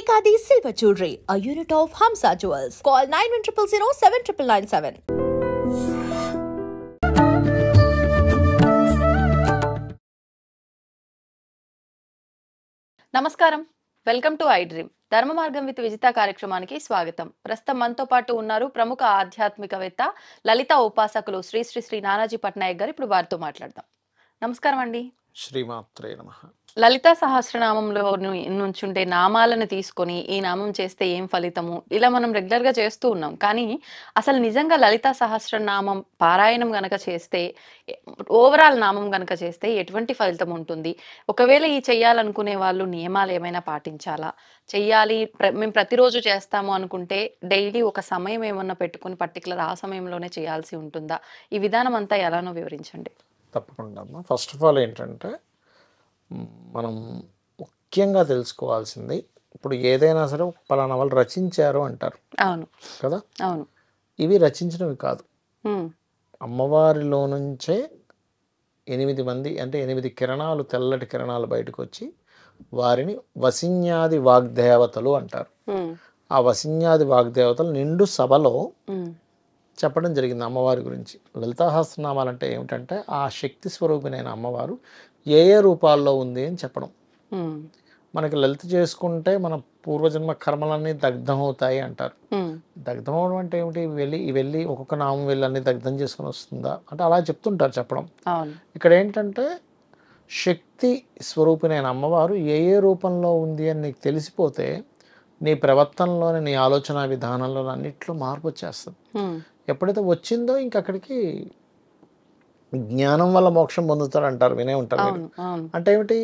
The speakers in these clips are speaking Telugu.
Ekadi Silver Jewelry, a unit of Hamsa Jewels. Call 9100 నమస్కారం, వెల్కమ్ టు ఐ డ్రీమ్. ధర్మ మార్గం విత్ విజిత కార్యక్రమానికి స్వాగతం. ప్రస్తుతం మనతో పాటు ఉన్నారు ప్రముఖ ఆధ్యాత్మికవేత్త, లలిత ఉపాసకులు శ్రీ శ్రీ శ్రీ నానాజీ పట్నాయక్ గారు. ఇప్పుడు వారితో మాట్లాడదాం. నమస్కారం అండి. శ్రీమాత్రే నమః. లలితా సహస్రనామంలో నుంచుండే నామాలను తీసుకొని ఈ నామం చేస్తే ఏం ఫలితము, ఇలా మనం రెగ్యులర్ గా చేస్తూ ఉన్నాం. కానీ అసలు నిజంగా లలితా సహస్రనామం పారాయణం గనక చేస్తే, ఓవరాల్ నామం గనక చేస్తే ఎటువంటి ఫలితం ఉంటుంది? ఒకవేళ ఈ చెయ్యాలనుకునే వాళ్ళు నియమాలు ఏమైనా పాటించాలా? చెయ్యాలి, మేము ప్రతిరోజు చేస్తాము అనుకుంటే డైలీ ఒక సమయం ఏమన్నా పెట్టుకుని పర్టికులర్ ఆ సమయంలోనే చేయాల్సి ఉంటుందా? ఈ విధానం అంతా ఎలానో వివరించండి. తప్పకుండా అమ్మా. ఫస్ట్ ఆఫ్ ఆల్ ఏంటంటే, మనం ముఖ్యంగా తెలుసుకోవాల్సింది, ఇప్పుడు ఏదైనా సరే పలానా వాళ్ళు రచించారు అంటారు. అవును కదా. అవును. ఇవి రచించినవి కాదు. అమ్మవారిలో నుంచే 8 మంది, అంటే 8 కిరణాలు, తెల్లటి కిరణాలు బయటకు వచ్చి వారిని వసిన్యాది వాగ్దేవతలు అంటారు. ఆ వసిన్యాది వాగ్దేవతలు నిండు సభలో చెప్పడం జరిగింది అమ్మవారి గురించి. లలితాసహస్రనామాలు అంటే ఏమిటంటే, ఆ శక్తి స్వరూపిణైన అమ్మవారు ఏ ఏ రూపాల్లో ఉంది అని చెప్పడం. మనకి లలిత చేసుకుంటే మన పూర్వజన్మ కర్మలన్నీ దగ్ధం అవుతాయి అంటారు. దగ్ధం అవడం అంటే ఏమిటి? వెళ్ళి ఒక్కొక్క నామం వెళ్ళి అన్ని దగ్ధం చేసుకుని వస్తుందా అంటే అలా చెప్తుంటారు చెప్పడం. ఇక్కడ ఏంటంటే, శక్తి స్వరూపిణైన అమ్మవారు ఏ ఏ రూపంలో ఉంది అని నీకు తెలిసిపోతే నీ ప్రవర్తనలోని, నీ ఆలోచన విధానంలో అన్నిట్లో మార్పు వచ్చేస్తుంది. ఎప్పుడైతే వచ్చిందో ఇంక అక్కడికి జ్ఞానం వల్ల మోక్షం పొందుతారు అంటారు, వినే ఉంటారు మీరు. అంటే ఏమిటి?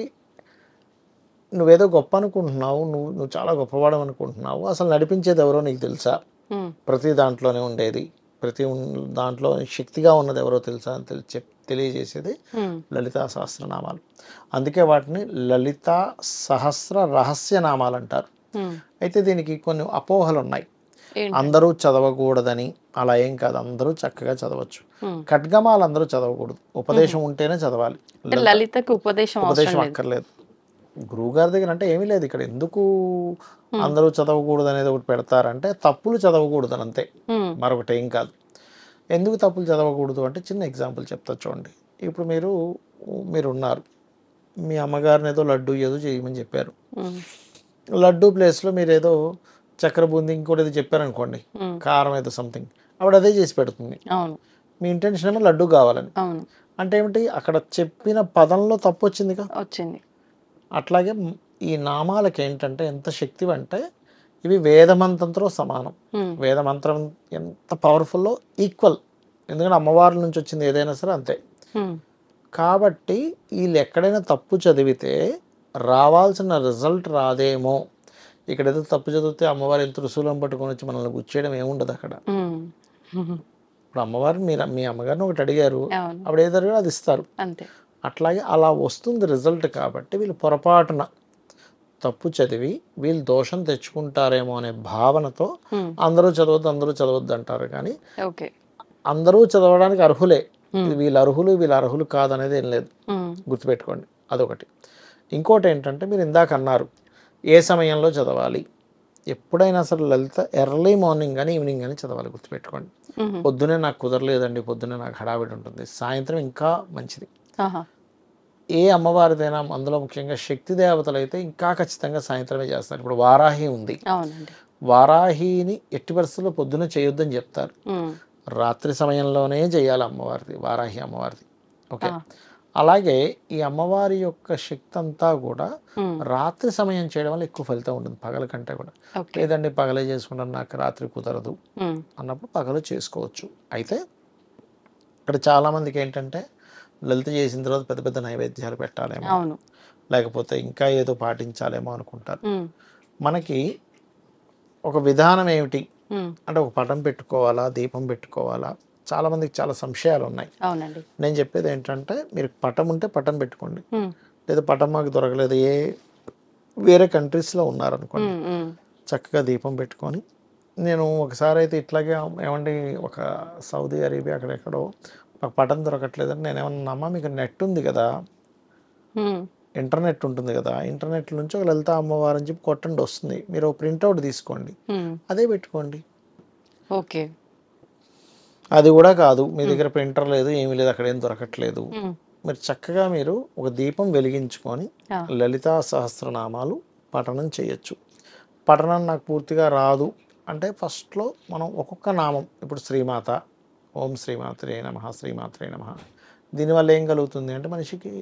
నువ్వేదో గొప్ప అనుకుంటున్నావు, నువ్వు చాలా గొప్పవాడు అనుకుంటున్నావు, అసలు నడిపించేది ఎవరో నీకు తెలుసా? ప్రతి దాంట్లోనే ఉండేది, ప్రతి దాంట్లో శక్తిగా ఉన్నది ఎవరో తెలుసా అని తెలియజేసేది లలితా సహస్రనామాలు. అందుకే వాటిని లలితా సహస్ర రహస్య నామాలు అంటారు. అయితే దీనికి కొన్ని అపోహలు ఉన్నాయి. అందరూ చదవకూడదని. అలా ఏం కాదు, అందరూ చక్కగా చదవచ్చు. ఖడ్గమాలు అందరూ చదవకూడదు, ఉపదేశం ఉంటేనే చదవాలి. లలితకు ఉపదేశం అక్కర్లేదు గురువు గారి దగ్గర. అంటే ఏమీ లేదు ఇక్కడ. ఎందుకు అందరూ చదవకూడదు అనేది ఒకటి పెడతారంటే, తప్పులు చదవకూడదు అని, అంతే, మరొకటి ఏం కాదు. ఎందుకు తప్పులు చదవకూడదు అంటే చిన్న ఎగ్జాంపుల్ చెప్తా చూడండి. ఇప్పుడు మీరు ఉన్నారు, మీ అమ్మగారిని ఏదో లడ్డు ఏదో చేయమని చెప్పారు. లడ్డు ప్లేస్లో మీరు ఏదో చక్కెర బూంది ఇంకోటి ఏదో చెప్పారనుకోండి, కారం ఏదో సంథింగ్, ఆవిడ అదే చేసి పెడుతుంది. మీ ఇంటెన్షన్ ఏమో లడ్డు కావాలని. అంటే ఏమిటి? అక్కడ చెప్పిన పదంలో తప్పు వచ్చిందిగా. వచ్చింది. అట్లాగే ఈ నామాలకి ఏంటంటే ఎంత శక్తి అంటే, ఇవి వేదమంత్రంతో సమానం. వేదమంత్రం ఎంత పవర్ఫుల్లో ఈక్వల్. ఎందుకంటే అమ్మవారి నుంచి వచ్చింది ఏదైనా సరే అంతే. కాబట్టి వీళ్ళు ఎక్కడైనా తప్పు చదివితే రావాల్సిన రిజల్ట్ రాదేమో. ఇక్కడ ఏదో తప్పు చదివితే అమ్మవారి ఎంత రుసులం పట్టుకొని వచ్చి మనల్ని గుచ్చేయడం ఏముండదు అక్కడ. ఇప్పుడు అమ్మవారిని మీ అమ్మగారిని ఒకటి అడిగారు, ఆవిడ ఏదో అడిగారో అది ఇస్తారు. అట్లాగే అలా వస్తుంది రిజల్ట్. కాబట్టి వీళ్ళు పొరపాటున తప్పు చదివి వీళ్ళు దోషం తెచ్చుకుంటారేమో అనే భావనతో అందరూ చదవద్దు అంటారు. కానీ అందరూ చదవడానికి అర్హులే. వీళ్ళు అర్హులు కాదనేది ఏం లేదు, గుర్తుపెట్టుకోండి. అదొకటి. ఇంకోటి ఏంటంటే, మీరు ఇందాక అన్నారు ఏ సమయంలో చదవాలి. ఎప్పుడైనా సరే లలిత ఎర్లీ మార్నింగ్ కానీ ఈవినింగ్ కానీ చదవాలి, గుర్తుపెట్టుకోండి. పొద్దునే నాకు కుదరలేదండి, పొద్దునే నాకు హడావిడి ఉంటుంది, సాయంత్రం ఇంకా మంచిది. ఏ అమ్మవారిదైనా, అందులో ముఖ్యంగా శక్తి దేవతలు అయితే ఇంకా ఖచ్చితంగా సాయంత్రమే చేస్తారు. ఇప్పుడు వారాహి ఉంది, వారాహిని ఎట్టి పరిస్థితుల్లో పొద్దున చేయొద్దని చెప్తారు. రాత్రి సమయంలోనే చేయాలి వారాహి అమ్మవారిది. ఓకే. అలాగే ఈ అమ్మవారి యొక్క శక్తి అంతా కూడా రాత్రి సమయం చేయడం వల్ల ఎక్కువ ఫలితం ఉంటుంది, పగల కంటే కూడా. లేదండి పగలే చేసుకుంటాను, నాకు రాత్రి కుదరదు అన్నప్పుడు పగలు చేసుకోవచ్చు. అయితే ఇక్కడ చాలా మందికి ఏంటంటే, లలిత చేసిన తర్వాత పెద్ద పెద్ద నైవేద్యాలు పెట్టాలేమో, లేకపోతే ఇంకా ఏదో పాటించాలేమో అనుకుంటారు. మనకి ఒక విధానం ఏమిటి అంటే, ఒక పటం పెట్టుకోవాలా, దీపం పెట్టుకోవాలా, చాలా మందికి చాలా సంశయాలు ఉన్నాయి. నేను చెప్పేది ఏంటంటే, మీరు పటం ఉంటే పటం పెట్టుకోండి, లేదా పటం మాకు దొరకలేదు, వేరే కంట్రీస్లో ఉన్నారనుకోండి, చక్కగా దీపం పెట్టుకొని. నేను ఒకసారి అయితే ఇట్లాగే, ఏమండి ఒక సౌదీ అరేబియా అక్కడెక్కడో ఒక పటం దొరకట్లేదని నేనేమన్నా, అమ్మ మీకు నెట్ ఉంది కదా, ఇంటర్నెట్ ఉంటుంది కదా, ఇంటర్నెట్ నుంచి ఒక లలిత అమ్మవారు అని చెప్పి కొట్టండి వస్తుంది. మీరు ప్రింట్అవుట్ తీసుకోండి, అదే పెట్టుకోండి. ఓకే. అది కూడా కాదు, మీ దగ్గర ప్రింటర్ లేదు, ఏమీ లేదు, అక్కడ ఏం దొరకట్లేదు, మీరు చక్కగా మీరు ఒక దీపం వెలిగించుకొని లలితా సహస్రనామాలు పఠనం చేయొచ్చు. పఠనం నాకు పూర్తిగా రాదు అంటే ఫస్ట్లో మనం ఒక్కొక్క నామం, ఇప్పుడు శ్రీమాత, ఓం శ్రీమాత్రే నమః, శ్రీమాత్రే నమః, దీనివల్ల ఏం కలుగుతుంది అంటే మనిషికి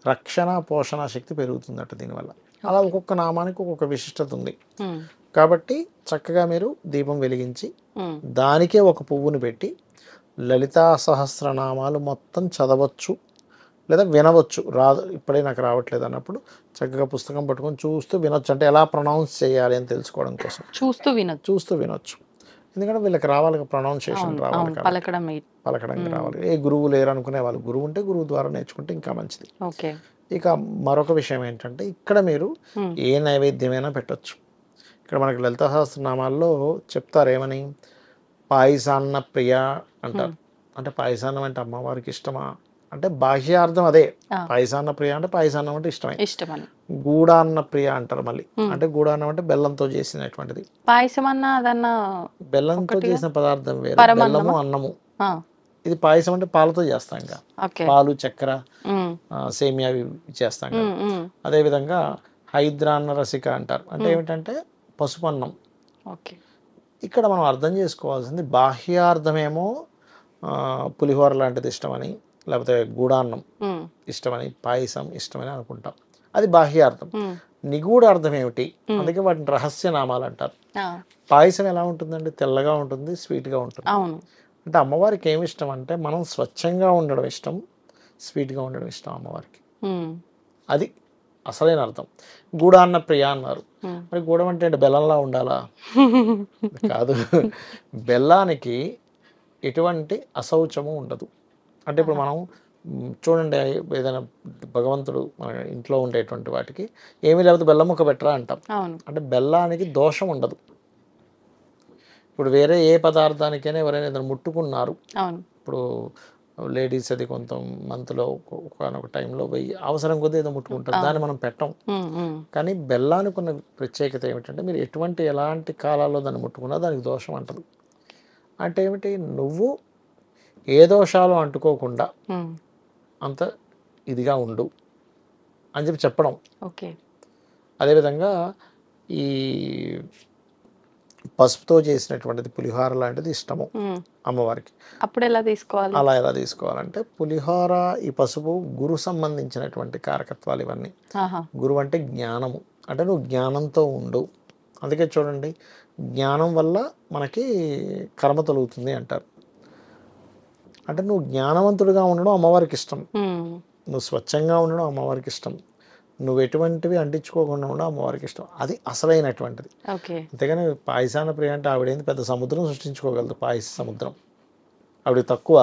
రక్షణ పోషణ శక్తి పెరుగుతుందట దీనివల్ల. అలా ఒక్కొక్క నామానికి ఒక్కొక్క విశిష్టత ఉంది. కాబట్టి చక్కగా మీరు దీపం వెలిగించి దానికే ఒక పువ్వుని పెట్టి లలితా సహస్రనామాలు మొత్తం చదవచ్చు లేదా వినవచ్చు. రాదు ఇప్పుడే నాకు రావట్లేదు అన్నప్పుడు చక్కగా పుస్తకం పట్టుకొని చూస్తూ వినొచ్చు. అంటే ఎలా ప్రొనౌన్స్ చేయాలి అని తెలుసుకోవడం కోసం చూస్తూ వినొచ్చు. ఎందుకంటే వీళ్ళకి రావాలి, ప్రొనౌన్సియేషన్ రావాలి, పలకడం రావాలి. ఏ గురువు లేరు అనుకునే వాళ్ళు, గురువు ఉంటే గురువు ద్వారా నేర్చుకుంటే ఇంకా మంచిది. ఇక మరొక విషయం ఏంటంటే ఇక్కడ మీరు ఏ నైవేద్యమైనా పెట్టచ్చు. ఇక్కడ మనకి లలితా సహస్రనామాల్లో చెప్తారు ఏమని, పాయసాన్న ప్రియ అంటారు. అంటే పాయసాన్నం అంటే అమ్మవారికి ఇష్టమా అంటే బాహ్యార్థం అదే, పాయసాన్న ప్రియ అంటే పాయసాన్నం అంటే ఇష్టమే. గూడాన్న ప్రియ అంటారు మళ్ళీ, అంటే గూడాన్నం అంటే బెల్లంతో చేసినటువంటిది. పాయసం అన్న బెల్లంతో చేసిన పదార్థం వేరు, బెల్లము అన్నము. ఇది పాయసం అంటే పాలతో చేస్తాం కదా, పాలు చక్కెర సేమియా చేస్తాం కదా. అదేవిధంగా హైద్రాన్న రసిక అంటారు, అంటే ఏమిటంటే పసుపన్నం. ఇక్కడ మనం అర్థం చేసుకోవాల్సింది బాహ్యార్థమేమో పులిహోర లాంటిది ఇష్టమని, లేకపోతే గూడాన్నం ఇష్టమని, పాయసం ఇష్టమని అనుకుంటాం, అది బాహ్యార్థం. నిగూఢ అర్థం ఏమిటి, అందుకే వాటిని రహస్య నామాలు అంటారు. పాయసం ఎలా ఉంటుందండి, తెల్లగా ఉంటుంది, స్వీట్గా ఉంటుంది. అంటే అమ్మవారికి ఏమి ఇష్టం అంటే మనం స్వచ్ఛంగా ఉండడం ఇష్టం, స్వీట్గా ఉండడం ఇష్టం అమ్మవారికి. అది అసలైన అర్థం. గూడాన్న ప్రియ అన్నారు, మరి గూడం అంటే బెల్లంలా ఉండాలా? కాదు, బెల్లానికి ఎటువంటి అశౌచము ఉండదు. అంటే ఇప్పుడు మనం చూడండి, ఏదైనా భగవంతుడు మన ఇంట్లో ఉండేటువంటి వాటికి ఏమీ లేకపోతే బెల్లం ముక్క పెట్టరా అంటాం. అంటే బెల్లానికి దోషం ఉండదు. ఇప్పుడు వేరే ఏ పదార్థానికైనా ఎవరైనా ఏదైనా ముట్టుకున్నారు, ఇప్పుడు లేడీస్ అది కొంత మంత్లో ఒకనొక టైంలో పోయి అవసరం కొద్దీ ఏదో ముట్టుకుంటారు, దాన్ని మనం పెట్టం. కానీ బెల్లానికి ఉన్న ప్రత్యేకత ఏమిటంటే మీరు ఎలాంటి కాలాల్లో దాన్ని ముట్టుకున్నా దానికి దోషం అంటదు. అంటే ఏమిటి, నువ్వు ఏ దోషాలు అంటుకోకుండా అంత ఇదిగా ఉండు అని చెప్పడం. అదేవిధంగా ఈ పసుపుతో చేసినటువంటిది పులిహోర లాంటిది ఇష్టము అమ్మవారికి. అప్పుడు ఎలా తీసుకోవాలి? అలా ఎలా తీసుకోవాలంటే పులిహోర, ఈ పసుపు గురు సంబంధించినటువంటి కారకత్వాలు ఇవన్నీ. గురువు అంటే జ్ఞానము, అంటే నువ్వు జ్ఞానంతో ఉండు. అందుకే చూడండి, జ్ఞానం వల్ల మనకి కర్మ తొలుగుతుంది అంటారు. అంటే నువ్వు జ్ఞానవంతుడిగా ఉండడం అమ్మవారికి ఇష్టం, నువ్వు స్వచ్ఛంగా ఉండడం అమ్మవారికి ఇష్టం, నువ్వు ఎటువంటివి అంటించుకోకుండా ఉండడం అమ్మవారికి ఇష్టం. అది అసలైనటువంటిది. అంతేగాని పాయసాన ప్రియ అంటే ఆవిడేంది పెద్ద సముద్రం సృష్టించుకోగలదు, పాయస సముద్రం. ఆవిడ తక్కువ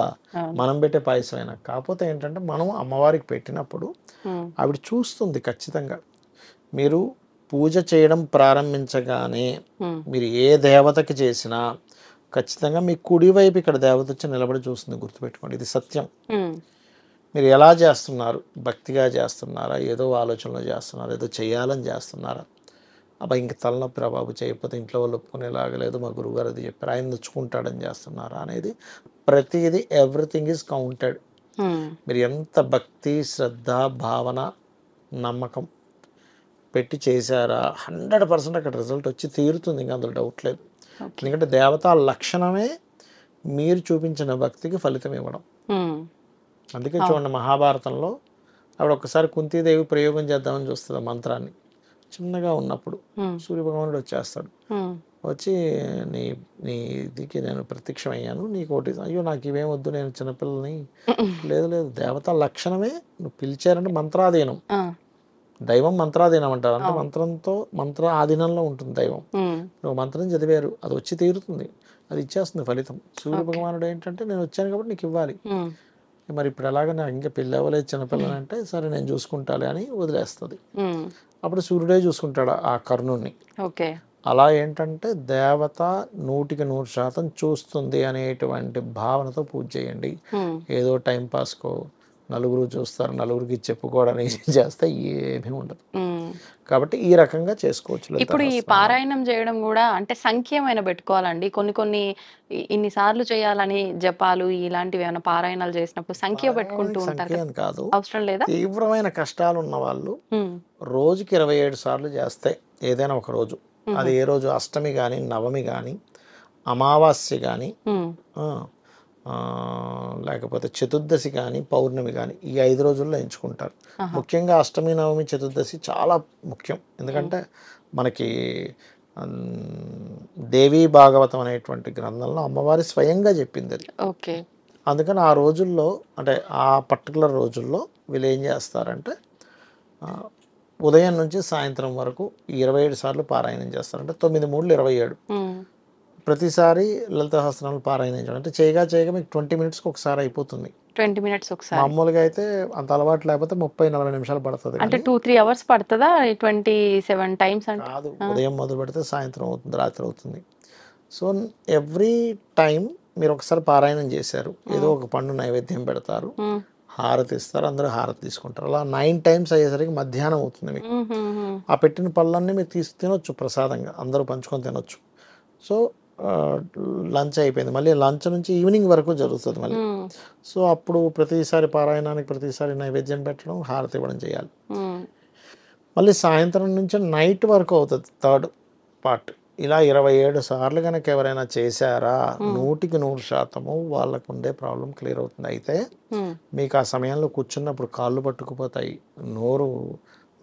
మనం పెట్టే పాయసమైనా. కాకపోతే ఏంటంటే మనం అమ్మవారికి పెట్టినప్పుడు ఆవిడ చూస్తుంది ఖచ్చితంగా. మీరు పూజ చేయడం ప్రారంభించగానే మీరు ఏ దేవతకి చేసినా ఖచ్చితంగా మీ కుడివైపు ఇక్కడ దేవత వచ్చి నిలబడి చూస్తుంది, గుర్తుపెట్టుకోండి, ఇది సత్యం. మీరు ఎలా చేస్తున్నారు, భక్తిగా చేస్తున్నారా, ఏదో ఆలోచనలో చేస్తున్నారా, ఏదో చేయాలని చేస్తున్నారా, అబ్బా ఇంక తలనొప్పి రా బాబు చేయకపోతే ఇంట్లో వాళ్ళు ఒప్పుకునేలాగా లేదు, మా గురువుగారు అది చెప్పారు, ఆయన నొచ్చుకుంటాడని చేస్తున్నారా అనేది ప్రతిదీ, ఎవ్రీథింగ్ ఈజ్ కౌంటెడ్. మీరు ఎంత భక్తి, శ్రద్ధ, భావన, నమ్మకం పెట్టి చేశారా 100% అక్కడ రిజల్ట్ వచ్చి తీరుతుంది, ఇంకా అందులో డౌట్ లేదు. ఎందుకంటే దేవతా లక్షణమే మీరు చూపించిన భక్తికి ఫలితం ఇవ్వడం. అందుకే చూడండి, మహాభారతంలో ఆవిడ ఒక్కసారి కుంతీదేవి ప్రయోగం చేద్దామని చూస్తుంది మంత్రాన్ని. చిన్నగా ఉన్నప్పుడు సూర్యభగవానుడు వచ్చేస్తాడు, వచ్చి నీకు నేను ప్రత్యక్షమయ్యాను, నీకు ఒకటి, అయ్యో నాకు ఇవేం వద్దు, నేను చిన్నపిల్లని, లేదు దేవతా లక్షణమే, నువ్వు పిలిచారంటే మంత్రాధీనం. దైవం మంత్రాధీనం అంటారు, అంటే మంత్ర ఆధీనంలో ఉంటుంది దైవం. నువ్వు మంత్రం చదివారు, అది వచ్చి తీరుతుంది, అది ఇచ్చేస్తుంది ఫలితం. సూర్య భగవానుడు ఏంటంటే నేను వచ్చాను కాబట్టి నీకు ఇవ్వాలి. మరి ఇప్పుడు ఎలాగ నాకు ఇంకా పెళ్ళి అవ్వలేదు చిన్నపిల్లని అంటే సరే నేను చూసుకుంటాలే అని వదిలేస్తుంది. అప్పుడు సూర్యుడే చూసుకుంటాడు ఆ కర్ణుడిని. అలా ఏంటంటే దేవత 100% చూస్తుంది అనేటువంటి భావనతో పూజ చేయండి. ఏదో టైంపాస్కో నలుగురు చూస్తారు, నలుగురికి చెప్పుకోవడానికి చేస్తే ఏమీ ఉండదు. కాబట్టి ఈ రకంగా చేసుకోవచ్చు లలితా ఇప్పుడు ఈ సహస్రనామం. పారాయణం చేయడం కూడా అంటే సంఖ్యమైన పెట్టుకోవాలండి. కొన్ని ఇన్ని సార్లు చేయాలని జపాలు ఇలాంటివి ఏమైనా పారాయణాలు చేసినప్పుడు సంఖ్య పెట్టుకుంటూ పారాయణానికి ఉంటారు సంఖ్య కదా, అని కాదు, అవసరం లేదా? తీవ్రమైన కష్టాలు ఉన్న వాళ్ళు ఉమ్, రోజుకి 27 సార్లు చేస్తే ఏదైనా ఒక రోజు, అది ఏ రోజు, అష్టమి కానీ, నవమి కానీ, అమావాస్య కానీ, ఉమ్, లేకపోతే చతుర్దశి కానీ, పౌర్ణమి కానీ, ఈ 5 రోజుల్లో ఎంచుకుంటారు. ముఖ్యంగా అష్టమి, నవమి, చతుర్దశి చాలా ముఖ్యం. ఎందుకంటే మనకి దేవీ భాగవతం అనేటువంటి గ్రంథంలో అమ్మవారి స్వయంగా చెప్పింది అది. ఓకే. అందుకని ఆ రోజుల్లో, అంటే ఆ పర్టికులర్ రోజుల్లో వీళ్ళు ఏం చేస్తారంటే ఉదయం నుంచి సాయంత్రం వరకు 27 సార్లు పారాయణం చేస్తారు. అంటే 9 3 27. ఉమ్, ప్రతిసారి లలిత సహస్రనామాలు పారాయణం చేయడం అంటే చేయగా మీకు 20 మినిట్స్కి ఒకసారి అయిపోతుంది. 20 minutes ఒకసారి మామూలుగా అయితే అంత అలవాటు లేకపోతే 30-40 నిమిషాలు పడుతుంది. అంటే 2-3 hours పడుతుందా 27 times అంటే? కాదు, ఉదయం మొదలు పెడితే సాయంత్రం అవుతుంది, రాత్రి అవుతుంది. సో ఎవ్రీ టైం మీరు ఒకసారి పారాయణం చేశారు, ఏదో ఒక పండు నైవేద్యం పెడతారు, హారతి ఇస్తారు, అందరూ హారతి తీసుకుంటారు. అలా 9 times అయ్యేసరికి మధ్యాహ్నం అవుతుంది మీకు. ఆ పెట్టిన పళ్ళన్నీ మీరు తినొచ్చు ప్రసాదంగా, అందరూ పంచుకొని తినొచ్చు. సో లంచ్ అయిపోయింది, మళ్ళీ లంచ్ నుంచి ఈవినింగ్ వరకు జరుగుతుంది మళ్ళీ. సో అప్పుడు ప్రతిసారి పారాయణానికి ప్రతిసారి నైవేద్యం పెట్టడం, హారతి ఇవ్వడం చేయాలి. మళ్ళీ సాయంత్రం నుంచి నైట్ వరకు అవుతుంది థర్డ్ పార్ట్. ఇలా 27 సార్లు కనుక ఎవరైనా చేశారా 100% వాళ్ళకు ఉండే ప్రాబ్లం క్లియర్ అవుతుంది. అయితే మీకు ఆ సమయంలో కూర్చున్నప్పుడు కాళ్ళు పట్టుకుపోతాయి, నోరు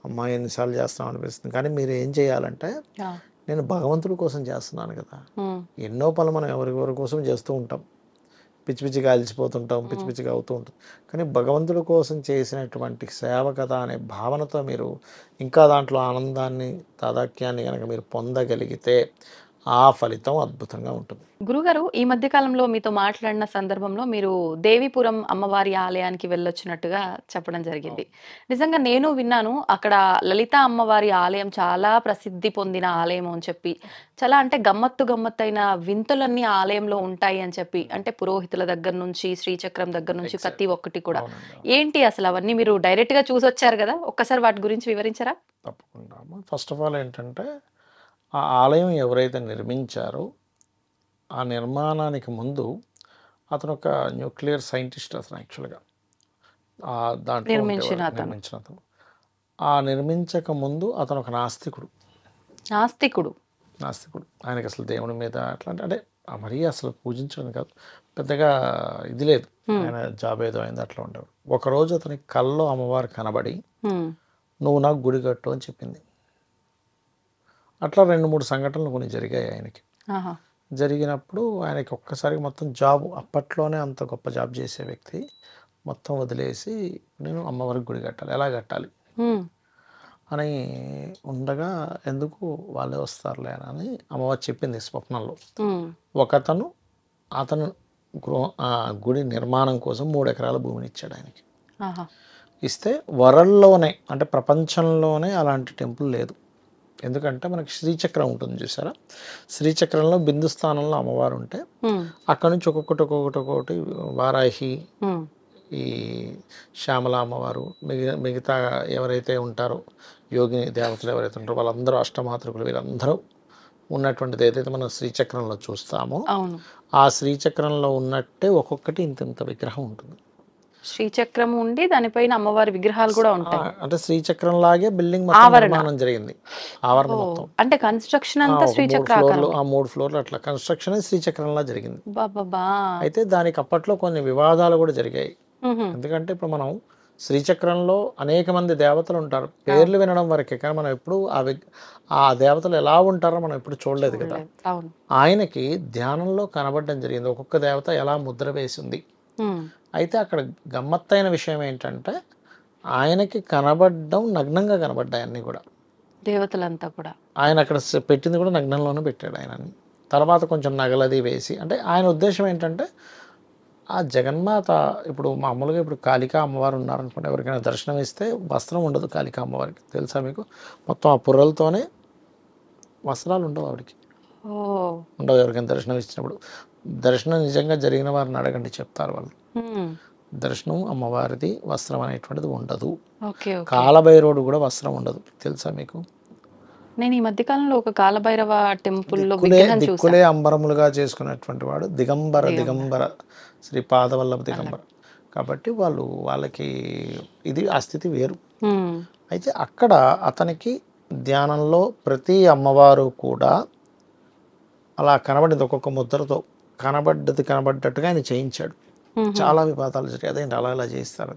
అమ్మాయి ఎన్నిసార్లు చేస్తాం అనిపిస్తుంది. కానీ మీరు ఏం చేయాలంటే, నేను భగవంతుడి కోసం చేస్తున్నాను కదా, ఎన్నో పనులు మనం ఎవరి కోసం చేస్తూ ఉంటాం, పిచ్చి పిచ్చిగా అలసిపోతుంటాం, పిచ్చి పిచ్చిగా అవుతూ ఉంటాం. కానీ భగవంతుడి కోసం చేసినటువంటి సేవ కదా అనే భావనతో మీరు ఇంకా దాంట్లో ఆనందాన్ని, తాదాత్మ్యాన్ని కనుక మీరు పొందగలిగితే ఆ ఫలితం అద్భుతంగా ఉంటుంది. గురుగారు, ఈ మధ్య కాలంలో మీతో మాట్లాడిన సందర్భంలో మీరు దేవీపురం అమ్మవారి ఆలయానికి వెళ్ళొచ్చినట్టుగా చెప్పడం జరిగింది. నిజంగా నేను విన్నాను, అక్కడ లలిత అమ్మవారి ఆలయం చాలా ప్రసిద్ధి పొందిన ఆలయం అని చెప్పి, చాలా అంటే గమ్మత్తైన వింతలన్నీ ఆలయంలో ఉంటాయి అని చెప్పి, అంటే పురోహితుల దగ్గర నుంచి, శ్రీచక్రం దగ్గర నుంచి ప్రతి ఒక్కటి కూడా. ఏంటి అసలు అవన్నీ మీరు డైరెక్ట్ గా చూసి వచ్చారు కదా, ఒక్కసారి వాటి గురించి వివరించరా? తప్పకుండా. ఫస్ట్ ఆఫ్ ఆల్ ఏంటంటే, ఆ ఆలయం ఎవరైతే నిర్మించారో ఆ నిర్మాణానికి ముందు అతను ఒక న్యూక్లియర్ సైంటిస్ట్. అతను యాక్చువల్గా దాంట్లో నిర్మించిన అతను. ఆ నిర్మించక ముందు అతను ఒక నాస్తికుడు. ఆయనకి అసలు దేవుని మీద అట్లాంటి, అంటే మరీ అసలు పూజించడం కాదు, పెద్దగా ఇది లేదు, ఆయన జాబ్ ఏదో అయింది, అట్లా ఉండేవాడు. ఒకరోజు అతనికి కల్లో అమ్మవారు కనబడి, నువ్వు నాకు గుడి కట్టు అని చెప్పింది. అట్లా 2-3 సంఘటనలు కొన్ని జరిగాయి ఆయనకి. జరిగినప్పుడు ఆయనకి ఒక్కసారి మొత్తం జాబ్, అప్పట్లోనే అంత గొప్ప జాబ్ చేసే వ్యక్తి మొత్తం వదిలేసి, నేను అమ్మవారికి గుడి కట్టాలి, ఎలా కట్టాలి అని ఉండగా, ఎందుకు వాళ్ళే వస్తారులే అని అమ్మవారు చెప్పింది స్వప్నంలో. అతను గుడి నిర్మాణం కోసం 3 ఎకరాల భూమిని ఇచ్చాడు ఆయనకి. ఇస్తే వరల్డ్లోనే, అంటే ప్రపంచంలోనే అలాంటి టెంపుల్ లేదు. ఎందుకంటే మనకి శ్రీచక్రం ఉంటుంది చూసారా, శ్రీచక్రంలో బిందు స్థానంలో అమ్మవారు ఉంటే అక్కడ నుంచి ఒక్కొక్కటి వారాహి, ఈ శ్యామల అమ్మవారు, మిగతా ఎవరైతే ఉంటారో యోగిని దేవతలు ఎవరైతే ఉంటారో వాళ్ళందరూ, అష్టమాతృకులు, వీళ్ళందరూ ఉన్నటువంటిది ఏదైతే మనం శ్రీచక్రంలో చూస్తామో, ఆ శ్రీచక్రంలో ఉన్నట్టే ఒక్కొక్కటి ఇంత విగ్రహం ఉంటుంది. శ్రీచక్రం ఉండి దానిపైన అమ్మవారి విగ్రహాలు కూడా ఉంటాయి. అంటే శ్రీచక్రం లాగే బిల్డింగ్ నిర్మాణం జరిగింది, ఆవరణ మొత్తం. అంటే కన్స్ట్రక్షన్ అంతా శ్రీచక్రాకారం. 3 ఫ్లోర్లు అట్లా కన్స్ట్రక్షన్ శ్రీచక్రంలా జరిగింది. బాబా. అయితే దానికి అప్పట్లో కొన్ని వివాదాలు కూడా జరిగాయి. ఎందుకంటే ఇప్పుడు మనం శ్రీచక్రంలో అనేక మంది దేవతలు ఉంటారు, పేర్లు వినడం వరకే, కానీ మనం ఎప్పుడు ఆ దేవతలు ఎలా ఉంటారో మనం ఎప్పుడు చూడలేదు కదా. ఆయనకి ధ్యానంలో కనబడడం జరిగింది, ఒక్కొక్క దేవత ఎలా ముద్ర వేసింది. అయితే అక్కడ గమ్మత్తైన విషయం ఏంటంటే, ఆయనకి కనబడడం నగ్నంగా కనబడ్డాయి అన్నీ కూడా, దేవతలంతా కూడా. ఆయన అక్కడ పెట్టింది కూడా నగ్నంలోనే పెట్టాడు ఆయనని. తర్వాత కొంచెం నగలది వేసి, అంటే ఆయన ఉద్దేశం ఏంటంటే, ఆ జగన్మాత ఇప్పుడు మామూలుగా ఇప్పుడు కాళికా అమ్మవారు ఉన్నారనుకోండి, ఎవరికైనా దర్శనం ఇస్తే వస్త్రం ఉండదు కాళికా అమ్మవారికి, తెలుసా మీకు? మొత్తం ఆ పుర్రలతోనే, వస్త్రాలు ఉండవు ఆవిడకి, ఉండవు. ఎవరికైనా దర్శనం ఇచ్చినప్పుడు, దర్శనం నిజంగా జరిగిన వారిని అడగండి, చెప్తారు వాళ్ళు. దర్శనం అమ్మవారిది వస్త్రం అనేటువంటిది ఉండదు. ఓకే. కాలభైరవుడు కూడా వస్త్రం ఉండదు, తెలుసా మీకు? నేను ఈ మధ్య కాలంలో ఒక కాలభైరవ టెంపుల్లో దిక్కులే విగ్రహం చూసా. దిక్కులే అంబరములుగా చేసుకున్నటువంటి వాడు దిగంబర శ్రీ పాదవల్లభ దిగంబర. కాబట్టి వాళ్ళకి ఇది ఆ స్థితి వేరు. అయితే అక్కడ అతనికి ధ్యానంలో ప్రతి అమ్మవారు కూడా అలా కనబడింది, ఒక్కొక్క ముద్రతో కనబడ్డట్టుగా ఆయన చేయించాడు. చాలా వివాదాలు జరిగాయి, అదేంటి అలా ఇలా చేయిస్తారు.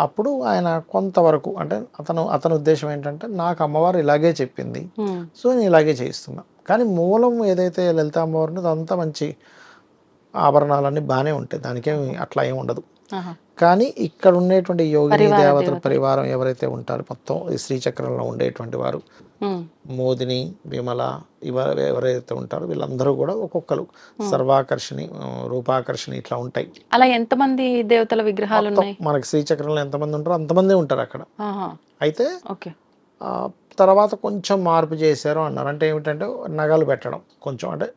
అప్పుడు ఆయన కొంతవరకు అంటే అతని ఉద్దేశం ఏంటంటే, నాకు అమ్మవారు ఇలాగే చెప్పింది, సో నేను ఇలాగే చేయిస్తున్నా. కానీ మూలం ఏదైతే లలిత అమ్మవారు ఉందో అదంతా మంచి ఆభరణాలన్నీ బాగానే ఉంటాయి, దానికేమి అట్లా ఏమి ఉండదు. కానీ ఇక్కడ ఉండేటువంటి యోగిని దేవతల పరివారం ఎవరైతే ఉంటారో మొత్తం ఈ శ్రీచక్రంలో ఉండేటువంటి వారు, మోదిని, విమల ఎవరైతే ఉంటారో వీళ్ళందరూ కూడా ఒక్కొక్కరు సర్వాకర్షణి, రూపాకర్షణి ఇట్లా ఉంటాయి. అలా ఎంతమంది దేవతల విగ్రహాలు ఉన్నాయి మనకి శ్రీచక్రంలో ఎంతమంది ఉంటారో అంతమంది ఉంటారు అక్కడ. అయితే తర్వాత కొంచెం మార్పు చేశారు అన్నారు. అంటే ఏమిటంటే నగలు పెట్టడం, కొంచెం అంటే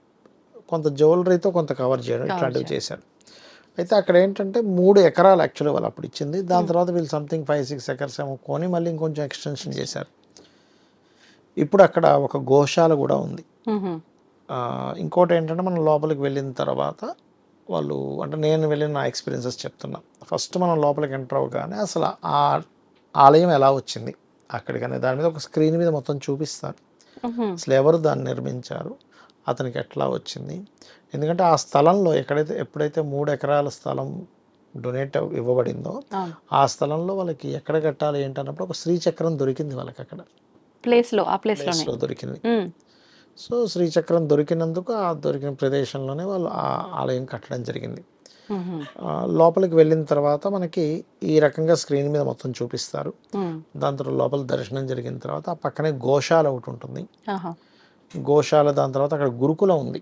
కొంత జ్యువెలరీతో కొంత కవర్ చేయడం, ఇట్లాంటివి చేశారు. అయితే అక్కడ ఏంటంటే 3 ఎకరాలు యాక్చువల్లీ వాళ్ళు అప్పుడు ఇచ్చింది. దాని తర్వాత వీళ్ళు సంథింగ్ 5-6 ఎకర్స్ ఏమో కొని మళ్ళీ ఇంకొంచెం ఎక్స్టెన్షన్ చేశారు. ఇప్పుడు అక్కడ ఒక గోశాల కూడా ఉంది. ఇంకోటి ఏంటంటే మనం లోపలికి వెళ్ళిన తర్వాత వాళ్ళు, అంటే నేను వెళ్ళిన నా ఎక్స్పీరియన్సెస్ చెప్తున్నా. ఫస్ట్ మనం లోపలికి ఎంటర్ అవ్వగానే అసలు ఆ ఆలయం ఎలా వచ్చింది అక్కడికనే దాని మీద ఒక స్క్రీన్ మీద మొత్తం చూపిస్తారు. అసలు ఎవరు దాన్ని నిర్మించారు, అతనికి ఎట్లా వచ్చింది. ఎందుకంటే ఆ స్థలంలో ఎప్పుడైతే 3 ఎకరాల స్థలం డొనేట్ ఇవ్వబడిందో ఆ స్థలంలో వాళ్ళకి ఎక్కడ కట్టాలి ఏంటన్నప్పుడు ఒక శ్రీచక్రం దొరికింది వాళ్ళకి అక్కడ ప్లేస్లో దొరికింది. సో శ్రీచక్రం దొరికినందుకు ఆ దొరికిన ప్రదేశంలోనే వాళ్ళు ఆ ఆలయం కట్టడం జరిగింది. లోపలికి వెళ్ళిన తర్వాత మనకి ఈ రకంగా స్క్రీన్ మీద మొత్తం చూపిస్తారు. దాని తర్వాత లోపల దర్శనం జరిగిన తర్వాత ఆ పక్కనే గోశాల ఒకటి ఉంటుంది. గోశాల, దాని తర్వాత అక్కడ గురుకులం ఉంది.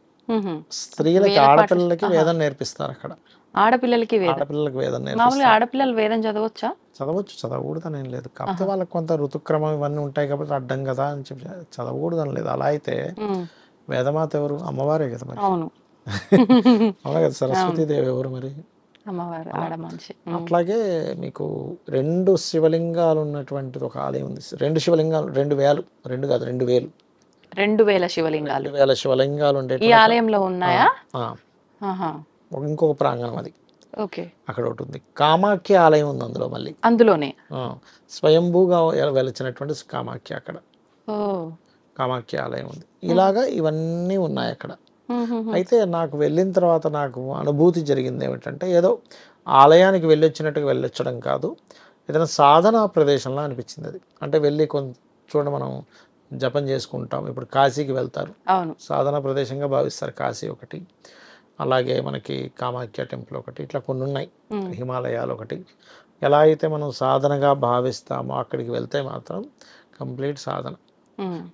స్త్రీలకి, ఆడపిల్లలకి వేదం నేర్పిస్తారు అక్కడ. ఆడపిల్లలకి వేదం నేర్పిస్తారు. ఆడపిల్లలు వేదం చదవచ్చు, చదవకూడదని ఏం లేదు. కాకపోతే వాళ్ళకి కొంత ఋతుక్రమం ఇవన్నీ ఉంటాయి కాబట్టి అడ్డం కదా అని చెప్పి చదవకూడదని లేదు. అలా అయితే వేదమాత ఎవరు? అమ్మవారే కదా మరి. అవునా కదా, సరస్వతీదేవి ఎవరు మరి? అట్లాగే మీకు 2 శివలింగాలు ఉన్నటువంటిది ఒక ఆలయం ఉంది. 2 శివలింగాలు, 2000 శివలింగాలు ఉండే ఈ ఆలయంలో ఉన్నాయా? ఇంకొక ప్రాంగణం అది. అక్కడ ఒకటి ఉంది. కామాఖ్య ఆలయం ఉంది అందులో, మళ్ళీ అందులోనే స్వయంభూగా వెలిచినటువంటి కామాఖ్య, అక్కడ కామాఖ్య ఆలయం ఉంది. ఇలాగా ఇవన్నీ ఉన్నాయి అక్కడ. అయితే నాకు వెళ్ళిన తర్వాత నాకు అనుభూతి జరిగింది ఏమిటంటే, ఏదో ఆలయానికి వెళ్ళొచ్చడం కాదు, ఏదైనా సాధనా ప్రదేశంలో అనిపించింది అది. అంటే వెళ్ళి చూడండి, మనం జపం చేసుకుంటాం, ఇప్పుడు కాశీకి వెళ్తారు, సాధనా ప్రదేశంగా భావిస్తారు కాశీ ఒకటి, అలాగే మనకి కామాఖ్య టెంపుల్ ఒకటి, ఇట్లా కొన్ని ఉన్నాయి, హిమాలయాలు ఒకటి. ఎలా అయితే మనం సాధనగా భావిస్తామో అక్కడికి వెళ్తే మాత్రం కంప్లీట్ సాధన.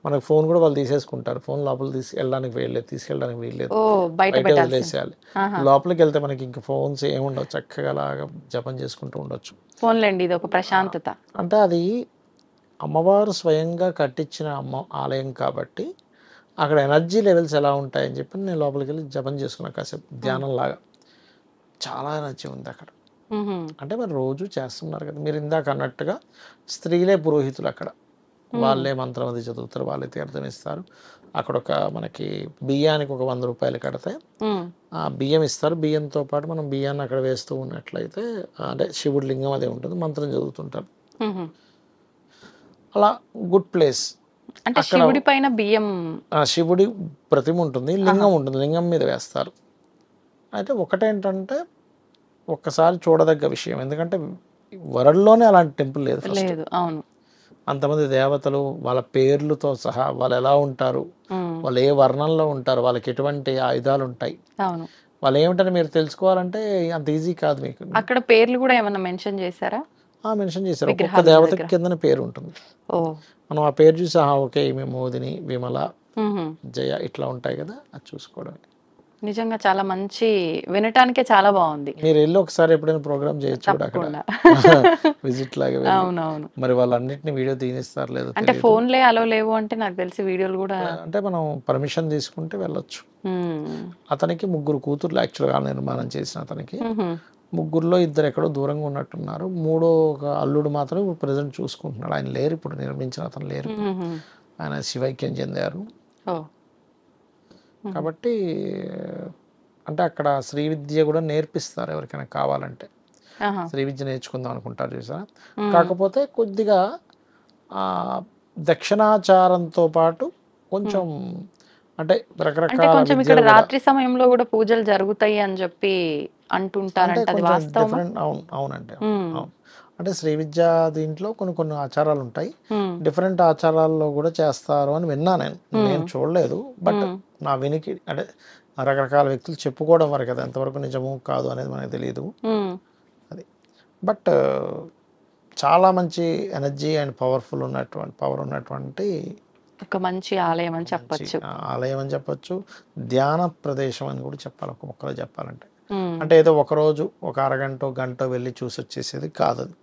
మనకు ఫోన్ కూడా వాళ్ళు తీసేసుకుంటారు, ఫోన్ లోపల తీసుకెళ్ళడానికి వీల్లేదు, బయట వదిలేసేయాలి. లోపలికి వెళ్తే మనకి ఇంకా ఫోన్స్ ఏముండవు, చక్కగా అలాగా జపం చేసుకుంటూ ఉండొచ్చు. ఇది ఒక ప్రశాంతత. అంటే అది అమ్మవారు స్వయంగా కట్టించిన ఆలయం కాబట్టి అక్కడ ఎనర్జీ లెవెల్స్ ఎలా ఉంటాయని చెప్పి నేను లోపలికి వెళ్ళి జపం చేసుకున్నా కాసేపు, ధ్యానం లాగా. చాలా ఎనర్జీ ఉంది అక్కడ. అంటే మరి రోజు చేస్తున్నారు కదా మీరు ఇందాక అన్నట్టుగా, స్త్రీలే పురోహితులు అక్కడ, వాళ్ళే మంత్రం అది చదువుతారు, వాళ్ళే తీర్థం ఇస్తారు. అక్కడ ఒక మనకి బియ్యానికి ఒక 100 రూపాయలు కడితే ఆ బియ్యం ఇస్తారు. బియ్యంతో పాటు మనం బియ్యాన్ని అక్కడ వేస్తూ ఉన్నట్లయితే, అంటే శివుడి లింగం అదే ఉంటుంది, మంత్రం చదువుతుంటారు. అలా గుడ్ ప్లేస్. అంటే శివుడి పైన బియ్యం, శివుడి ప్రతిమ ఉంటుంది, లింగం ఉంటుంది, లింగం మీద వేస్తారు. అయితే ఒకటేంటంటే ఒక్కసారి చూడదగ్గ విషయం, ఎందుకంటే వరల్డ్లోనే అలాంటి టెంపుల్ లేదు. అవును, అంతమంది దేవతలు, వాళ్ళ పేర్లతో సహా, వాళ్ళు ఎలా ఉంటారు, వాళ్ళు ఏ వర్ణంలో ఉంటారు, వాళ్ళకి ఎటువంటి ఆయుధాలు ఉంటాయి, వాళ్ళు ఏమిటని మీరు తెలుసుకోవాలంటే అంత ఈజీ కాదు మీకు. అక్కడ పేర్లు కూడా ఏమన్నా మెన్షన్ చేశారా? మెన్షన్ చేశారు, ఒక్కొక్క దేవత కింద పేరు ఉంటుంది. మనం ఆ పేరు చూసి ఓకే ఈమె మోదిని, విమల, జయ ఇట్లా ఉంటాయి కదా, అది చూసుకోవడం. నిజంగా చాలా మంచి, వినటానికే చాలా బాగుంది. మీరు వెళ్ళి ఒకసారి ఎప్పుడైనా ప్రోగ్రామ్ చేయొచ్చు కూడా అక్కడ, విజిట్ లాగా. అవునవును. మరి వాళ్ళన్నిటిని వీడియో తీనిస్తారు లేదు, అంటే ఫోన్లే అలో లేవు అంటే నాకు తెలిసి వీడియోలు కూడా, అంటే మనం పర్మిషన్ తీసుకుంటే వెళ్ళొచ్చు. అతనికి 3 కూతుర్లు యాక్చువల్గా నిర్మాణం చేసిన అతనికి ముగ్గురులో ఇద్దరు ఎక్కడో దూరంగా ఉన్నట్టున్నారు. మూడో ఒక అల్లుడు మాత్రం ఇప్పుడు ప్రజెంట్ చూసుకుంటున్నాడు. ఆయన లేరు, ఇప్పుడు నిర్మించిన అతను లేరు, ఆయన శివైక్యం చెందారు. కాబట్టి అంటే అక్కడ శ్రీ విద్య కూడా నేర్పిస్తారు ఎవరికైనా కావాలంటే. శ్రీ విద్య నేర్చుకుందాం అనుకుంటారు చూసారా. కాకపోతే కొద్దిగా దక్షిణాచారంతో పాటు కొంచెం అంటే రకరకాల కొంచెం ఇక్కడ రాత్రి సమయంలో కూడా పూజలు జరుగుతాయి అని చెప్పి అంటుంటారంట, అది వాస్తవమా? అవునండి, అవును. అంటే శ్రీ విద్య దీంట్లో కొన్ని ఆచారాలు ఉంటాయి, డిఫరెంట్ ఆచారాల్లో కూడా చేస్తారు అని విన్నా నేను చూడలేదు. బట్ నా వినికి అంటే రకరకాల వ్యక్తులు చెప్పుకోవడం వరకు అది ఎంతవరకు నిజము కాదు అనేది మనకు తెలియదు. అది బట్ చాలా మంచి ఎనర్జీ అండ్ పవర్ ఉన్నటువంటి ఒక మంచి ఆలయం అని చెప్పొచ్చు. ధ్యాన ప్రదేశం అని కూడా చెప్పాలి ఒక మొక్కలో చెప్పాలంటే. అంటే ఏదో ఒక రోజు ఒక అరగంట గంట వెళ్ళి చూసి వచ్చేసేది కాదు అది.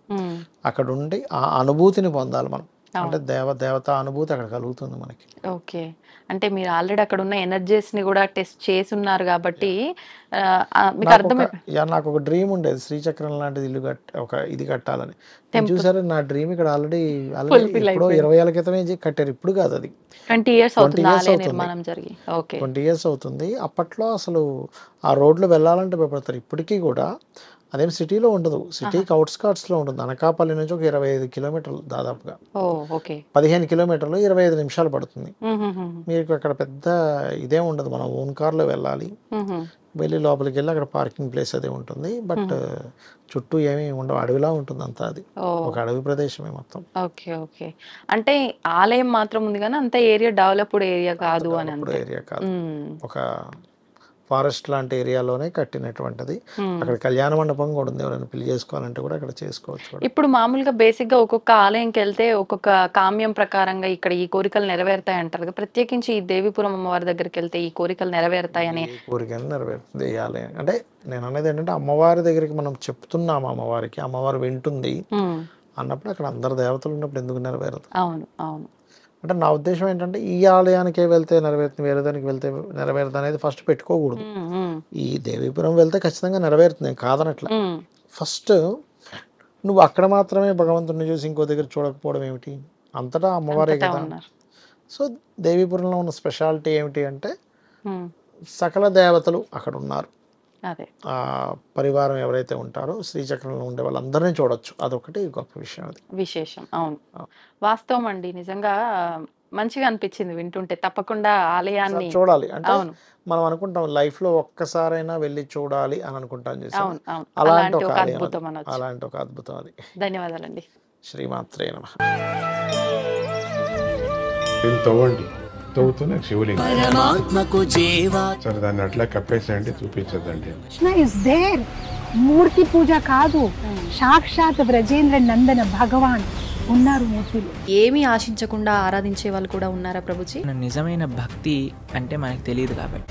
అక్కడ ఉండి ఆ అనుభూతిని పొందాలి మనం. అంటే దేవతా అనుభూతి అక్కడ కలుగుతుంది మనకి. ఓకే, అంటే మీరు ఆల్రెడీ అక్కడ ఉన్న ఎనర్జీస్ ని కూడా టెస్ట్ చేసి ఉన్నారు కాబట్టి మీకు అర్థమైపోయింది. నాకు ఒక డ్రీమ్ ఉండేది, శ్రీచక్రం లాంటిది ఇల్లు ఇది కట్టాలని. చూసారు నా డ్రీమ్ ఇక్కడ ఆల్రెడీ ఎప్పుడో 20 ఏళ్ల క్రితమే కట్టారు, ఇప్పుడు కాదు, అది 20 years అవుతుంది. 20 years అవుతుంది. అప్పట్లో అసలు ఆ రోడ్లు వెళ్ళాలంటే భయపడతారు. ఇప్పటికీ కూడా అదేం సిటీలో ఉండదు, సిటీకి అవుట్స్కర్ట్స్లో ఉంటుంది. అనకాపల్లి నుంచి ఒక 25 కిలోమీటర్లు దాదాపుగా, 15 కిలోమీటర్లు 25 నిమిషాలు పడుతుంది. మీకు అక్కడ పెద్ద ఇదేం ఉండదు, మనం ఓన్ కార్లో వెళ్ళాలి. వెళ్ళి లోపలికి వెళ్ళి అక్కడ పార్కింగ్ ప్లేస్ అదే ఉంటుంది. బట్ చుట్టూ ఏమీ ఉండవు, అడవిలా ఉంటుంది అంతా. అది ఒక అడవి ప్రదేశమే మొత్తం. ఓకే, అంటే ఆలయం మాత్రం ఉంది కానీ అంత ఏరియా డెవలప్డ్ ఏరియా కాదు అని. ఏరియా కాదు, ఒక ఫారెస్ట్ లాంటి ఏరియాలోనే కట్టినటువంటిది. అక్కడ కళ్యాణ మండపం కూడా ఉంది, ఎవరైనా పెళ్లి చేసుకోవాలంటే కూడా అక్కడ చేసుకోవచ్చు. ఇప్పుడు మామూలుగా బేసిక్ గా ఒక్కొక్క ఆలయంకి వెళ్తే ఒక్కొక్క కామ్యం ప్రకారంగా ఇక్కడ ఈ కోరికలు నెరవేరుతాయి అంటారు కదా. ప్రత్యేకించి ఈ దేవీపురం అమ్మవారి దగ్గరికి వెళ్తే ఈ కోరికలు నెరవేరుతాయని. కోరికలు నెరవేరుతుంది ఈ ఆలయం. అంటే నేను అనేది ఏంటంటే అమ్మవారి దగ్గరికి మనం చెప్తున్నాము, అమ్మవారు వింటుంది అన్నప్పుడు అక్కడ అందరు దేవతలు ఉన్నప్పుడు ఎందుకు నెరవేరదు? అవును. అంటే నా ఉద్దేశం ఏంటంటే ఈ ఆలయానికే వెళ్తే నెరవేరుతుంది, వేరే దానికి వెళ్తే నెరవేరుతుంది అనేది ఫస్ట్ పెట్టుకోకూడదు. ఈ దేవీపురం వెళ్తే ఖచ్చితంగా నెరవేరుతుంది కాదనట్ల. ఫస్ట్ నువ్వు అక్కడ మాత్రమే భగవంతుడిని చూసి ఇంకో దగ్గర చూడకపోవడం ఏమిటి? అంతటా అమ్మవారే కదా. సో దేవీపురంలో ఉన్న స్పెషాలిటీ ఏమిటి అంటే సకల దేవతలు అక్కడ ఉన్నారు. ఆ పరివారం ఎవరైతే ఉంటారో శ్రీచక్రంలో ఉండే వాళ్ళందరినీ చూడొచ్చు, అదొకటి గొప్ప విషయం, అది విశేషం. అవును, వాస్తవం అండి. నిజంగా మంచిగా అనిపించింది వింటుంటే. తప్పకుండా ఆలయాన్ని చూడాలి. అంటే మనం అనుకుంటాం లైఫ్ లో ఒక్కసారైనా వెళ్ళి చూడాలి అని అనుకుంటాం, అలాంటి ఒక అద్భుతం అది. ధన్యవాదాలండి. శ్రీమాత్రే నమః. తవ్వుతూనే శివలింగం సరే దాన్ని అట్లా కప్పేసేయండి, చూపించదండి. మూర్తి పూజ కాదు, సాక్షాత్ బ్రజేంద్ర నందన భగవాన్ ఉన్నారు మూర్తిలో. ఏమీ ఆశించకుండా ఆరాధించే వాళ్ళు కూడా ఉన్నారా ప్రభుజీ? నిజమైన భక్తి అంటే మనకు తెలియదు కాబట్టి